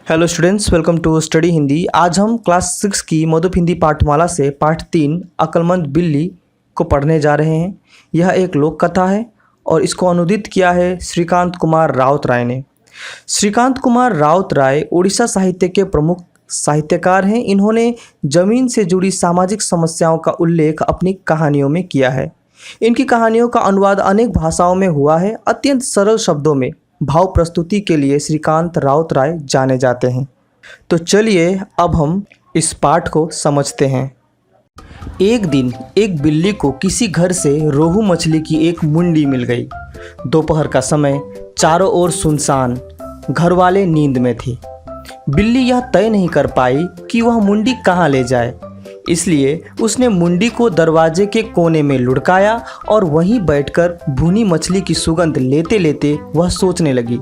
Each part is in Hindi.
Hello students, welcome to study Hindi. आज हम क्लास 6 की मधुप हिंदी पाठमाला से पाठ 3 अक्लमंद बिल्ली को पढ़ने जा रहे हैं। यह एक लोक कथा है और इसको अनुदित किया है श्रीकांत कुमार राउत राय ने। श्रीकांत कुमार राउत राय उड़ीसा साहित्य के प्रमुख साहित्यकार हैं। इन्होंने जमीन से जुड़ी सामाजिक समस्याओं का उल्लेख अपनी कहानियों में किया है। इनकी कहानियों का अनुवाद अनेक भाषाओं में हुआ है। अत्यंत सरल शब्दों में भाव प्रस्तुति के लिए श्रीकांत राउत राय जाने जाते हैं। तो चलिए अब हम इस पाठ को समझते हैं। एक दिन एक बिल्ली को किसी घर से रोहू मछली की एक मुंडी मिल गई। दोपहर का समय, चारों ओर सुनसान, घर वाले नींद में थे। बिल्ली यह तय नहीं कर पाई कि वह मुंडी कहाँ ले जाए, इसलिए उसने मुंडी को दरवाजे के कोने में लुढ़काया और वहीं बैठकर भुनी मछली की सुगंध लेते लेते वह सोचने लगी,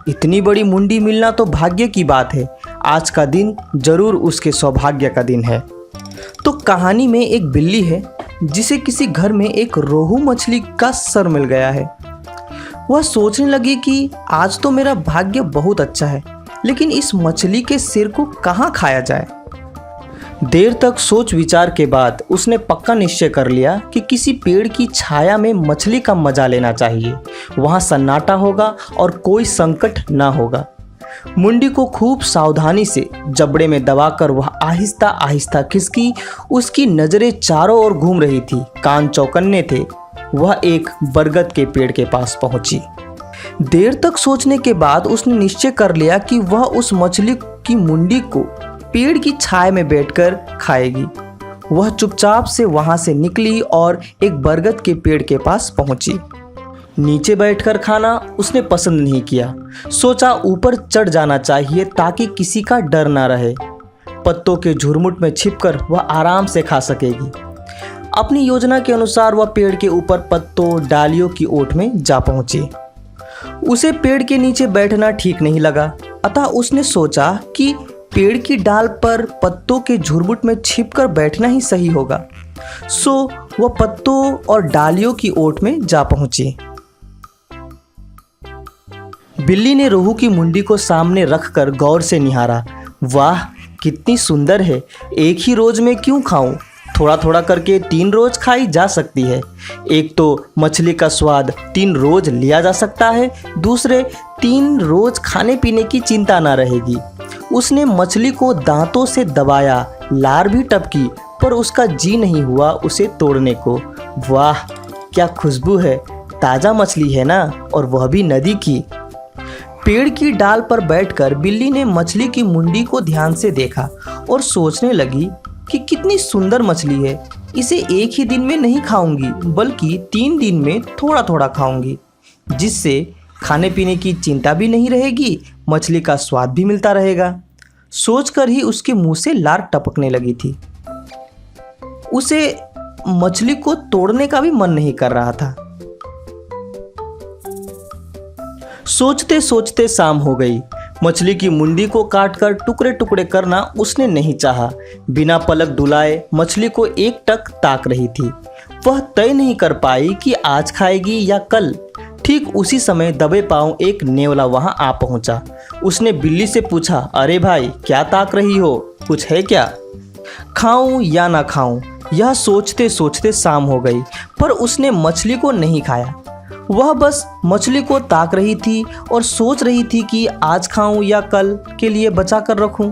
इतनी बड़ी मुंडी मिलना तो भाग्य की बात है। आज का दिन जरूर उसके सौभाग्य का दिन है। तो कहानी में एक बिल्ली है जिसे किसी घर में एक रोहू मछली का सर मिल गया है। वह सोचने लगी कि आज तो मेरा भाग्य बहुत अच्छा है, लेकिन इस मछली के सिर को कहाँ खाया जाए। देर तक सोच विचार के बाद उसने पक्का निश्चय कर लिया कि किसी पेड़ की छाया में मछली का मजा लेना चाहिए। वहाँ सन्नाटा होगा और कोई संकट ना होगा। मुंडी को खूब सावधानी से जबड़े में दबाकर वह आहिस्ता आहिस्ता खिसकी। उसकी नजरें चारों ओर घूम रही थी, कान चौकन्ने थे। वह एक बरगद के पेड़ के पास पहुंची। देर तक सोचने के बाद उसने निश्चय कर लिया कि वह उस मछली की मुंडी को पेड़ की छाया में बैठकर खाएगी। वह चुपचाप से वहां से निकली और एक बरगद के पेड़ के पास पहुंची। नीचे बैठकर खाना उसने पसंद नहीं किया। सोचा ऊपर चढ़ जाना चाहिए ताकि किसी का डर ना रहे। पत्तों के झुरमुट में छिपकर वह आराम से खा सकेगी। अपनी योजना के अनुसार वह पेड़ के ऊपर पत्तों डालियों की ओट में जा पहुंची। उसे पेड़ के नीचे बैठना ठीक नहीं लगा, अतः उसने सोचा कि पेड़ की डाल पर पत्तों के झुरमुट में छिपकर बैठना ही सही होगा। सो वह पत्तों और डालियों की ओट में जा पहुंची। बिल्ली ने रोहू की मुंडी को सामने रखकर गौर से निहारा। वाह, कितनी सुंदर है। एक ही रोज में क्यों खाऊं? थोड़ा थोड़ा करके 3 रोज खाई जा सकती है। एक तो मछली का स्वाद 3 रोज लिया जा सकता है, दूसरे 3 रोज खाने पीने की चिंता ना रहेगी। उसने मछली को दांतों से दबाया, लार भी टपकी, पर उसका जी नहीं हुआ उसे तोड़ने को। वाह, क्या खुशबू है। ताज़ा मछली है ना, और वह भी नदी की। पेड़ की डाल पर बैठकर बिल्ली ने मछली की मुंडी को ध्यान से देखा और सोचने लगी कि कितनी सुंदर मछली है। इसे एक ही दिन में नहीं खाऊंगी, बल्कि 3 दिन में थोड़ा थोड़ा खाऊंगी, जिससे खाने पीने की चिंता भी नहीं रहेगी, मछली का स्वाद भी मिलता रहेगा। सोचकर ही उसके मुंह से लार टपकने लगी थी। उसे मछली को तोड़ने का भी मन नहीं कर रहा था। सोचते सोचते शाम हो गई। मछली की मुंडी को काटकर टुकड़े टुकड़े करना उसने नहीं चाहा। बिना पलक डुलाए मछली को एकटक ताक रही थी। वह तय नहीं कर पाई कि आज खाएगी या कल। ठीक उसी समय दबे पांव एक नेवला वहां आ पहुंचा। उसने बिल्ली से पूछा, अरे भाई, क्या ताक रही हो? कुछ है क्या? खाऊं या ना खाऊं, यह सोचते सोचते शाम हो गई, पर उसने मछली को नहीं खाया। वह बस मछली को ताक रही थी और सोच रही थी कि आज खाऊं या कल के लिए बचा कर रखूं।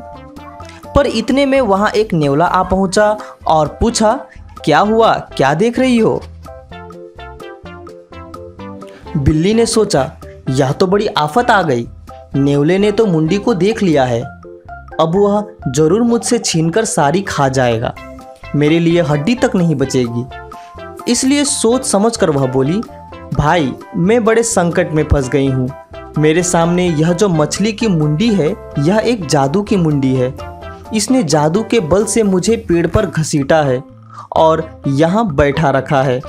पर इतने में वहां एक नेवला आ पहुंचा और पूछा, क्या हुआ, क्या देख रही हो? बिल्ली ने सोचा, यह तो बड़ी आफत आ गई। नेवले ने तो मुंडी को देख लिया है। अब वह जरूर मुझसे छीनकर सारी खा जाएगा। मेरे लिए हड्डी तक नहीं बचेगी। इसलिए सोच समझकर वह बोली, भाई, मैं बड़े संकट में फंस गई हूँ। मेरे सामने यह जो मछली की मुंडी है, यह एक जादू की मुंडी है। इसने जादू के बल से मुझे पेड़ पर घसीटा है और यहाँ बैठा रखा है।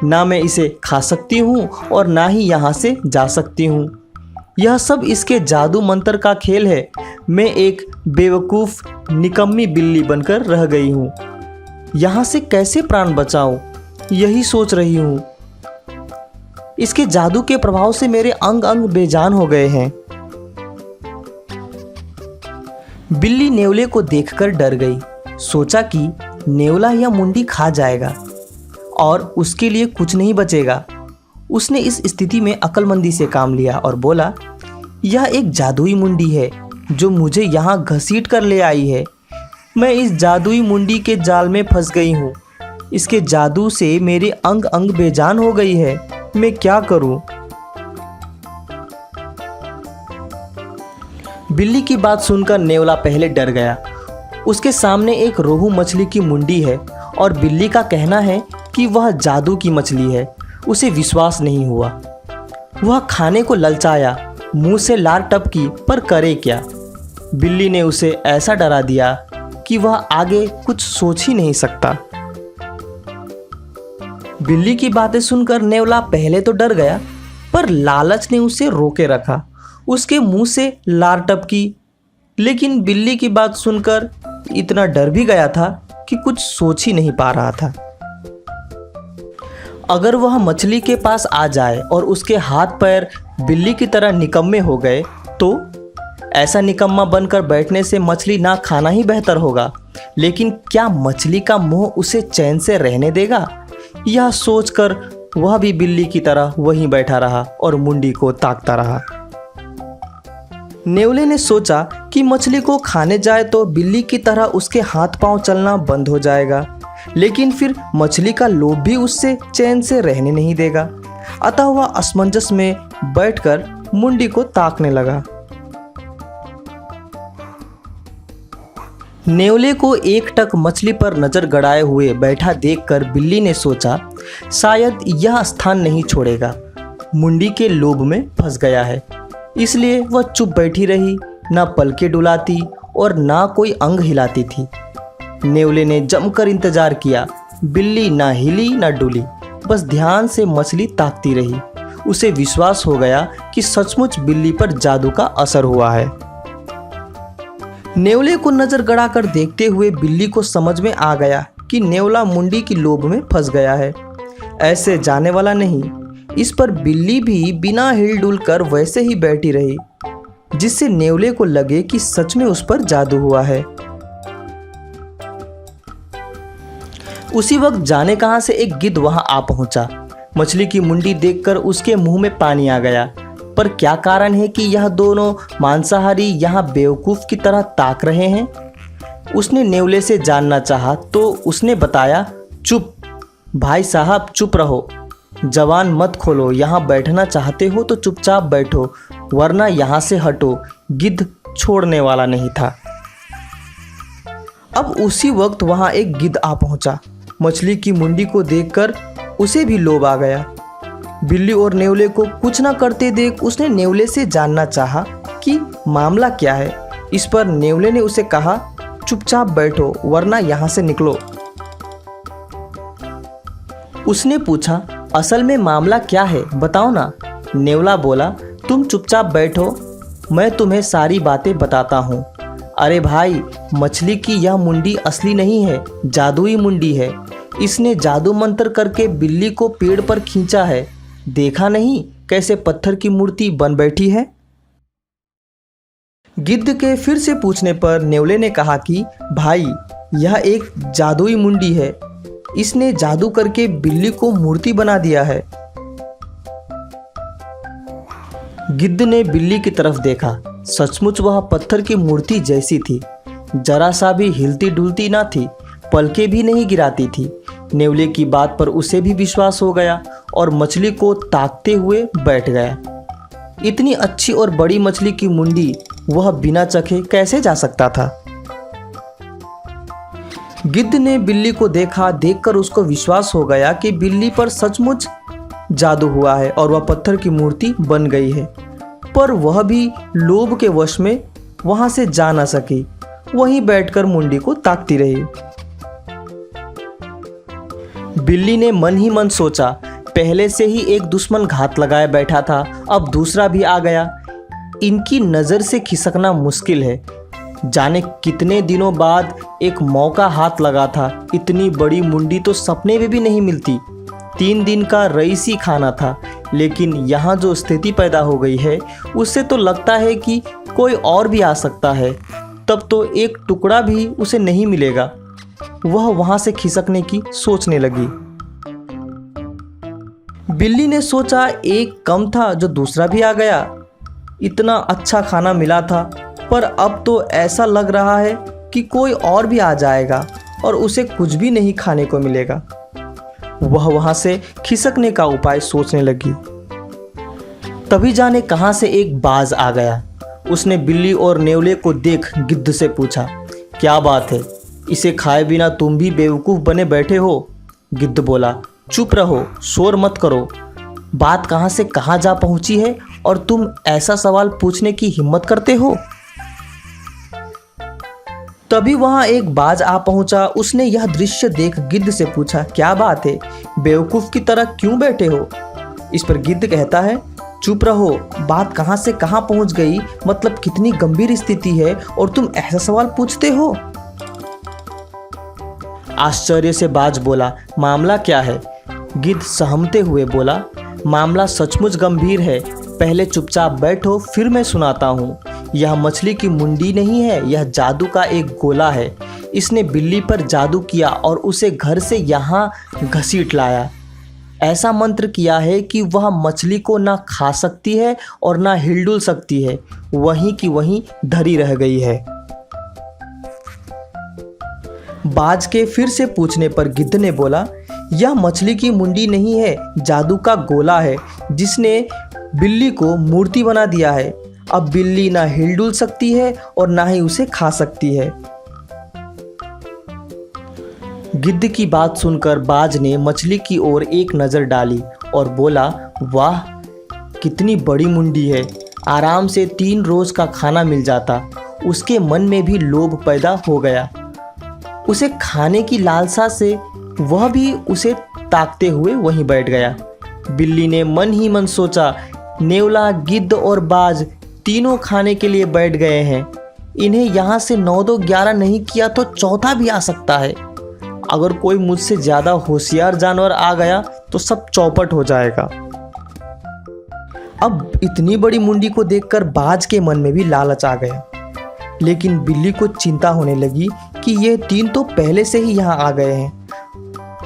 ना मैं इसे खा सकती हूँ और ना ही यहाँ से जा सकती हूँ। यह सब इसके जादू मंत्र का खेल है। मैं एक बेवकूफ़ निकम्मी बिल्ली बनकर रह गई हूँ। यहाँ से कैसे प्राण बचाऊँ, यही सोच रही हूँ। इसके जादू के प्रभाव से मेरे अंग अंग बेजान हो गए हैं। बिल्ली नेवले को देखकर डर गई। सोचा कि नेवला यह मुंडी खा जाएगा और उसके लिए कुछ नहीं बचेगा। उसने इस स्थिति में अक्लमंदी से काम लिया और बोला, यह एक जादुई मुंडी है जो मुझे यहाँ घसीट कर ले आई है। मैं इस जादुई मुंडी के जाल में फंस गई हूँ। इसके जादू से मेरे अंग अंग बेजान हो गई है। मैं क्या करूँ? बिल्ली की बात सुनकर नेवला पहले डर गया। उसके सामने एक रोहू मछली की मुंडी है और बिल्ली का कहना है कि वह जादू की मछली है। उसे विश्वास नहीं हुआ। वह खाने को ललचाया, मुंह से लार टपकी, पर करे क्या। बिल्ली ने उसे ऐसा डरा दिया कि वह आगे कुछ सोच ही नहीं सकता। बिल्ली की बातें सुनकर नेवला पहले तो डर गया, पर लालच ने उसे रोके रखा। उसके मुंह से लार टपकी, लेकिन बिल्ली की बात सुनकर इतना डर भी गया था कि कुछ सोच ही नहीं पा रहा था। अगर वह मछली के पास आ जाए और उसके हाथ पैर बिल्ली की तरह निकम्मे हो गए तो ऐसा निकम्मा बनकर बैठने से मछली ना खाना ही बेहतर होगा। लेकिन क्या मछली का मोह उसे चैन से रहने देगा? यह सोचकर वह भी बिल्ली की तरह वहीं बैठा रहा और मुंडी को ताकता रहा। नेवले ने सोचा कि मछली को खाने जाए तो बिल्ली की तरह उसके हाथ पांव चलना बंद हो जाएगा, लेकिन फिर मछली का लोभ भी उससे चैन से रहने नहीं देगा। अतः वह असमंजस में बैठकर मुंडी को ताकने लगा। नेवले को एकटक मछली पर नजर गड़ाए हुए बैठा देखकर बिल्ली ने सोचा, शायद यह स्थान नहीं छोड़ेगा। मुंडी के लोभ में फंस गया है। इसलिए वह चुप बैठी रही, ना पलके डुलाती और ना कोई अंग हिलाती थी। नेवले ने जमकर इंतजार किया। बिल्ली ना हिली ना डुली, बस ध्यान से मछली ताकती रही। उसे विश्वास हो गया कि सचमुच बिल्ली पर जादू का असर हुआ है। नेवले को नजर गड़ाकर देखते हुए बिल्ली को समझ में आ गया कि नेवला मुंडी की लोभ में फंस गया है, ऐसे जाने वाला नहीं। इस पर बिल्ली भी बिना हिलडुल कर वैसे ही बैठी रही, जिससे नेवले को लगे कि सच में उस पर जादू हुआ है। उसी वक्त जाने कहां से एक गिद्ध वहां आ पहुंचा। मछली की मुंडी देखकर उसके मुंह में पानी आ गया। पर क्या कारण है कि यह दोनों मांसाहारी यहाँ बेवकूफ की तरह ताक रहे हैं? उसने नेवले से जानना चाहा तो उसने बताया, चुप भाई साहब, चुप रहो, जवान मत खोलो। यहाँ बैठना चाहते हो तो चुपचाप बैठो, वरना यहाँ से हटो। गिद्ध छोड़ने वाला नहीं था। अब उसी वक्त वहाँ एक गिद्ध आ पहुँचा। मछली की मुंडी को देखकर उसे भी लोभ आ गया। बिल्ली और नेवले को कुछ न करते देख उसने नेवले से जानना चाहा कि मामला क्या है। इस पर नेवले ने उसे कहा, चुपचाप बैठो, वरना यहाँ से निकलो। उसने पूछा, असल में मामला क्या है, बताओ ना। नेवला बोला, तुम चुपचाप बैठो, मैं तुम्हें सारी बातें बताता हूँ। अरे भाई, मछली की यह मुंडी असली नहीं है, जादुई मुंडी है। इसने जादू मंत्र करके बिल्ली को पेड़ पर खींचा है। देखा नहीं कैसे पत्थर की मूर्ति बन बैठी है? गिद्ध के फिर से पूछने पर नेवले ने कहा कि भाई, यह एक जादुई मुंडी है। इसने जादू करके बिल्ली को मूर्ति बना दिया है। गिद्ध ने बिल्ली की तरफ देखा। सचमुच वह पत्थर की मूर्ति जैसी थी। जरा सा भी हिलती डुलती ना थी, पलके भी नहीं गिराती थी। नेवले की बात पर उसे भी विश्वास हो गया और मछली को ताकते हुए बैठ गया। इतनी अच्छी और बड़ी मछली की मुंडी वह बिना चखे कैसे जा सकता था? गिद्ध ने बिल्ली को देखा। देखकर उसको विश्वास हो गया कि बिल्ली पर सचमुच जादू हुआ है और वह पत्थर की मूर्ति बन गई है। पर वह भी लोभ के वश में वहां से जा ना सकी, वहीं बैठकर मुंडी को ताकती रही। बिल्ली ने मन ही मन सोचा, पहले से ही एक दुश्मन घात लगाए बैठा था, अब दूसरा भी आ गया। इनकी नज़र से खिसकना मुश्किल है। जाने कितने दिनों बाद एक मौका हाथ लगा था। इतनी बड़ी मुंडी तो सपने में भी नहीं मिलती। 3 दिन का रईसी खाना था, लेकिन यहाँ जो स्थिति पैदा हो गई है उससे तो लगता है कि कोई और भी आ सकता है। तब तो एक टुकड़ा भी उसे नहीं मिलेगा। वह वहां से खिसकने की सोचने लगी। बिल्ली ने सोचा एक कम था जो दूसरा भी आ गया। इतना अच्छा खाना मिला था, पर अब तो ऐसा लग रहा है कि कोई और भी आ जाएगा और उसे कुछ भी नहीं खाने को मिलेगा। वह वहां से खिसकने का उपाय सोचने लगी। तभी जाने कहां से एक बाज आ गया। उसने बिल्ली और नेवले को देख गिद्ध से पूछा, क्या बात है, इसे खाए बिना तुम भी बेवकूफ़ बने बैठे हो? गिद्ध बोला, चुप रहो, शोर मत करो। बात कहां से कहां जा पहुंची है और तुम ऐसा सवाल पूछने की हिम्मत करते हो? तभी वहां एक बाज आ पहुंचा। उसने यह दृश्य देख गिद्ध से पूछा, क्या बात है, बेवकूफ़ की तरह क्यों बैठे हो? इस पर गिद्ध कहता है, चुप रहो, बात कहां से कहां पहुंच गई, मतलब कितनी गंभीर स्थिति है और तुम ऐसा सवाल पूछते हो? आश्चर्य से बाज बोला, मामला क्या है? गिद्ध सहमते हुए बोला, मामला सचमुच गंभीर है, पहले चुपचाप बैठो, फिर मैं सुनाता हूँ। यह मछली की मुंडी नहीं है, यह जादू का एक गोला है। इसने बिल्ली पर जादू किया और उसे घर से यहाँ घसीट लाया। ऐसा मंत्र किया है कि वह मछली को ना खा सकती है और ना हिलडुल सकती है, वहीं की वहीं धरी रह गई है। बाज के फिर से पूछने पर गिद्ध ने बोला, यह मछली की मुंडी नहीं है, जादू का गोला है जिसने बिल्ली को मूर्ति बना दिया है। अब बिल्ली ना हिलडुल सकती है और ना ही उसे खा सकती है। गिद्ध की बात सुनकर बाज ने मछली की ओर एक नज़र डाली और बोला, वाह, कितनी बड़ी मुंडी है, आराम से 3 रोज का खाना मिल जाता। उसके मन में भी लोभ पैदा हो गया। उसे खाने की लालसा से वह भी उसे ताकते हुए वहीं बैठ गया। बिल्ली ने मन ही मन सोचा, नेवला, गिद्ध और बाज तीनों खाने के लिए बैठ गए हैं। इन्हें यहाँ से 9-2-11 नहीं किया तो चौथा भी आ सकता है। अगर कोई मुझसे ज़्यादा होशियार जानवर आ गया तो सब चौपट हो जाएगा। अब इतनी बड़ी मुंडी को देखकर बाज के मन में भी लालच आ गया, लेकिन बिल्ली को चिंता होने लगी कि ये 3 तो पहले से ही यहाँ आ गए हैं।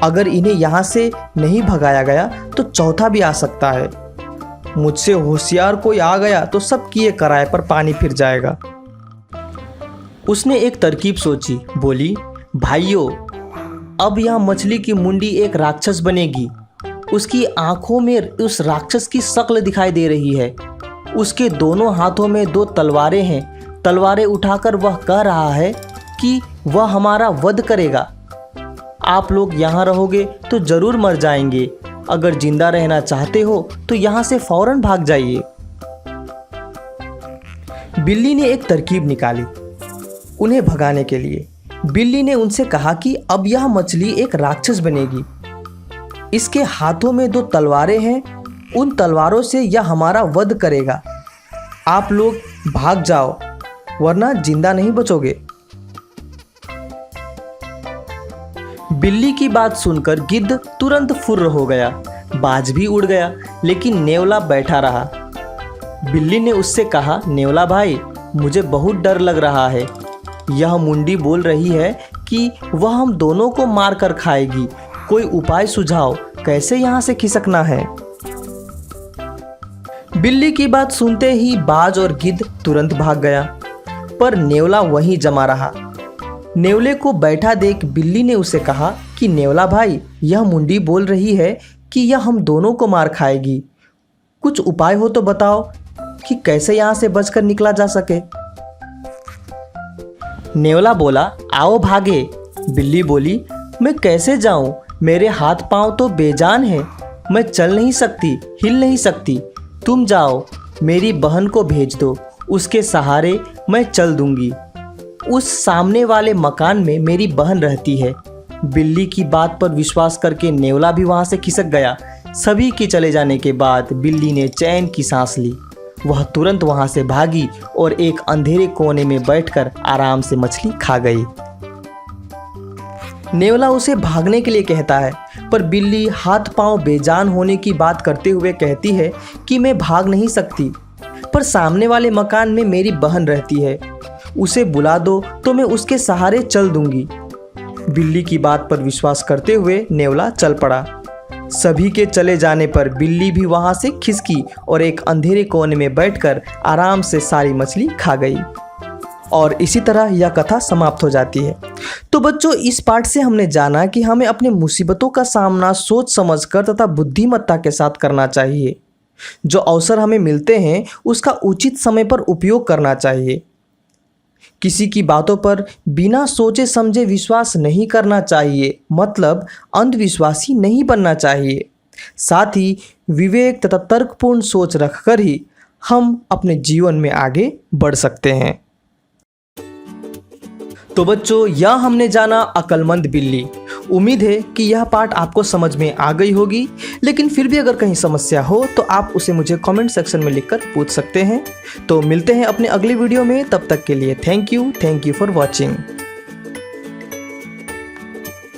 अगर इन्हें यहाँ से नहीं भगाया गया तो चौथा भी आ सकता है। मुझसे होशियार कोई आ गया तो सब किए कराए पर पानी फिर जाएगा। उसने एक तरकीब सोची, बोली, भाइयों, अब यह मछली की मुंडी एक राक्षस बनेगी। उसकी आंखों में उस राक्षस की शक्ल दिखाई दे रही है। उसके दोनों हाथों में 2 तलवारें हैं। तलवारें उठाकर वह कह रहा है कि वह हमारा वध करेगा। आप लोग यहाँ रहोगे तो जरूर मर जाएंगे। अगर जिंदा रहना चाहते हो तो यहाँ से फौरन भाग जाइए। बिल्ली ने एक तरकीब निकाली उन्हें भगाने के लिए। बिल्ली ने उनसे कहा कि अब यह मछली एक राक्षस बनेगी। इसके हाथों में 2 तलवारें हैं, उन तलवारों से यह हमारा वध करेगा। आप लोग भाग जाओ वरना जिंदा नहीं बचोगे। बिल्ली की बात सुनकर गिद्ध तुरंत फुर्र हो गया। बाज भी उड़ गया, लेकिन नेवला बैठा रहा। बिल्ली ने उससे कहा, नेवला भाई, मुझे बहुत डर लग रहा है। यह मुंडी बोल रही है कि वह हम दोनों को मार कर खाएगी। कोई उपाय सुझाओ, कैसे यहाँ से खिसकना है? बिल्ली की बात सुनते ही बाज और गिद्ध तुरंत भाग गया, पर नेवला वहीं जमा रहा। नेवले को बैठा देख बिल्ली ने उसे कहा कि नेवला भाई, यह मुंडी बोल रही है कि यह हम दोनों को मार खाएगी। कुछ उपाय हो तो बताओ कि कैसे यहाँ से बचकर निकला जा सके। नेवला बोला, आओ भागे। बिल्ली बोली, मैं कैसे जाऊं? मेरे हाथ पांव तो बेजान हैं। मैं चल नहीं सकती, हिल नहीं सकती। तुम जाओ, मेरी बहन को भेज दो, उसके सहारे मैं चल दूंगी। उस सामने वाले मकान में मेरी बहन रहती है। बिल्ली की बात पर विश्वास करके नेवला भी वहां से खिसक गया। सभी के चले जाने के बाद बिल्ली ने चैन की सांस ली। वह तुरंत वहां से भागी और एक अंधेरे कोने में बैठकर आराम से मछली खा गई। नेवला उसे भागने के लिए कहता है, पर बिल्ली हाथ पांव बेजान होने की बात करते हुए कहती है कि मैं भाग नहीं सकती, पर सामने वाले मकान में मेरी बहन रहती है। उसे बुला दो तो मैं उसके सहारे चल दूंगी। बिल्ली की बात पर विश्वास करते हुए नेवला चल पड़ा। सभी के चले जाने पर बिल्ली भी वहां से खिसकी और एक अंधेरे कोने में बैठकर आराम से सारी मछली खा गई। और इसी तरह यह कथा समाप्त हो जाती है। तो बच्चों, इस पाठ से हमने जाना कि हमें अपने मुसीबतों का सामना सोच समझकर तथा बुद्धिमत्ता के साथ करना चाहिए। जो अवसर हमें मिलते हैं उसका उचित समय पर उपयोग करना चाहिए। किसी की बातों पर बिना सोचे समझे विश्वास नहीं करना चाहिए, मतलब अंधविश्वासी नहीं बनना चाहिए। साथ ही विवेक तथा तर्कपूर्ण सोच रखकर ही हम अपने जीवन में आगे बढ़ सकते हैं। तो बच्चों, यह हमने जाना अक्लमंद बिल्ली। उम्मीद है कि यह पाठ आपको समझ में आ गई होगी, लेकिन फिर भी अगर कहीं समस्या हो तो आप उसे मुझे कमेंट सेक्शन में लिखकर पूछ सकते हैं। तो मिलते हैं अपने अगले वीडियो में, तब तक के लिए थैंक यू फॉर वॉचिंग।